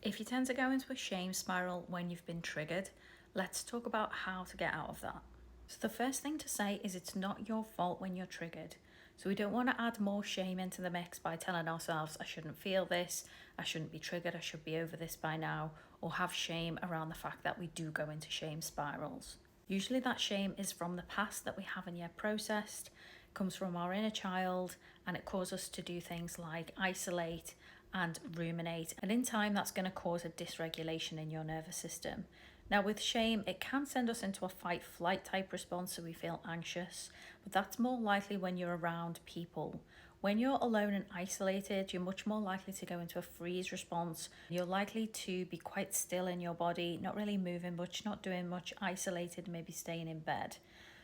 If you tend to go into a shame spiral when you've been triggered, let's talk about how to get out of that. So, the first thing to say is it's not your fault when you're triggered. So, we don't want to add more shame into the mix by telling ourselves, I shouldn't feel this, I shouldn't be triggered, I should be over this by now, or have shame around the fact that we do go into shame spirals. Usually, that shame is from the past that we haven't yet processed, comes from our inner child, and it causes us to do things like isolate and ruminate. And in time, that's going to cause a dysregulation in your nervous system. Now, with shame, it can send us into a fight flight type response, so we feel anxious, but that's more likely when you're around people. When you're alone and isolated, you're much more likely to go into a freeze response. You're likely to be quite still in your body, not really moving much, not doing much, isolated, maybe staying in bed.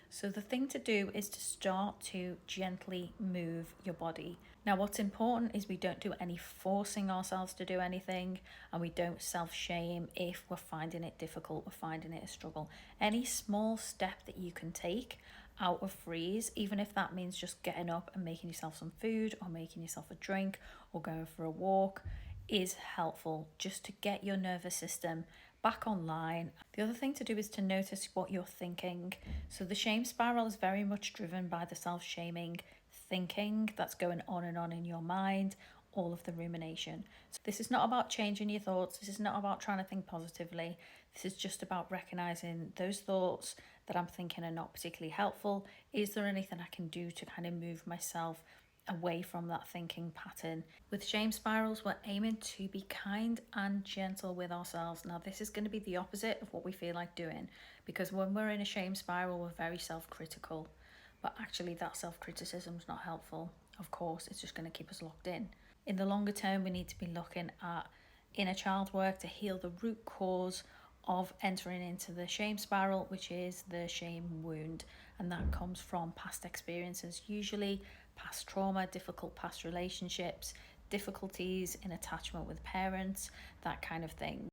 So the thing to do is to start to gently move your body. Now, what's important is we don't do any forcing ourselves to do anything, and we don't self-shame if we're finding it difficult, we're finding it a struggle. Any small step that you can take out of freeze, even if that means just getting up and making yourself some food or making yourself a drink or going for a walk, is helpful just to get your nervous system back online. The other thing to do is to notice what you're thinking. So the shame spiral is very much driven by the self-shaming thinking that's going on and on in your mind, all of the rumination. So this is not about changing your thoughts. This is not about trying to think positively. This is just about recognizing those thoughts that I'm thinking are not particularly helpful. Is there anything I can do to kind of move myself away from that thinking pattern? With shame spirals, we're aiming to be kind and gentle with ourselves. Now, this is going to be the opposite of what we feel like doing, because when we're in a shame spiral, we're very self-critical. But actually, that self-criticism is not helpful. Of course, it's just going to keep us locked in. In the longer term, we need to be looking at inner child work to heal the root cause of entering into the shame spiral, which is the shame wound. And that comes from past experiences, usually past trauma, difficult past relationships, difficulties in attachment with parents, that kind of thing.